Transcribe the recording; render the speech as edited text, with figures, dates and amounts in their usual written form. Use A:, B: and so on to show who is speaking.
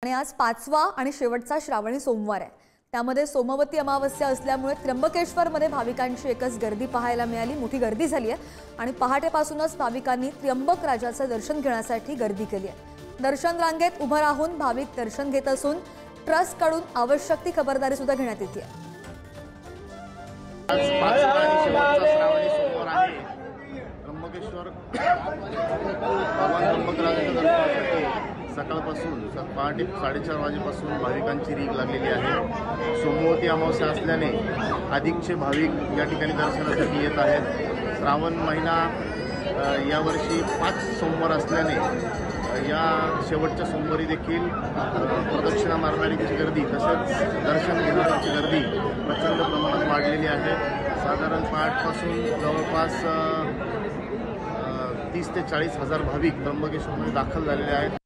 A: आणि आज 5वा आणि शेवटचा श्रावणी सोमवार आहे। त्यामध्ये सोमवती अमावस्या असल्यामुळे त्र्यंबकेश्वरमध्ये भाविकांची एकच गर्दी पाहायला मिळाली। मोठी गर्दी झाली आहे आणि पहाटेपासूनच भाविकांनी त्र्यंबक राजाचं दर्शन घेण्यासाठी गर्दी केली आहे। दर्शन रांगेत उभं राहून भाविक दर्शन घेत असून ट्रस्टकडून आवश्यक ती खबरदारी सुद्धा घेण्यात येते आहे।
B: त्र्यंबकेश्वर भगवान त्र्यंबकराजाच्या दर्शनासाठी सकाळपासून पहाटे 4:30 वाजेपासून भाविकांची रीघ लागलेली आहे। सोमवती अमावस्या असल्याने अधिकचे भाविक या ठिकाणी दर्शनासाठी येत आहेत। श्रावण महिना यावर्षी 5 सोमवार असल्याने या शेवटच्या सोमवारी देखील प्रदक्षिणा मारणाऱ्यांची गर्दी तसेच दर्शन घेणाऱ्यांची गर्दी प्रचंड प्रमाणात वाढलेली आहे। साधारण पहाटपासून जवळपास 30 ते 40 हजार भाविक त्र्यंबकेश्वरमध्ये दाखल झालेले आहेत।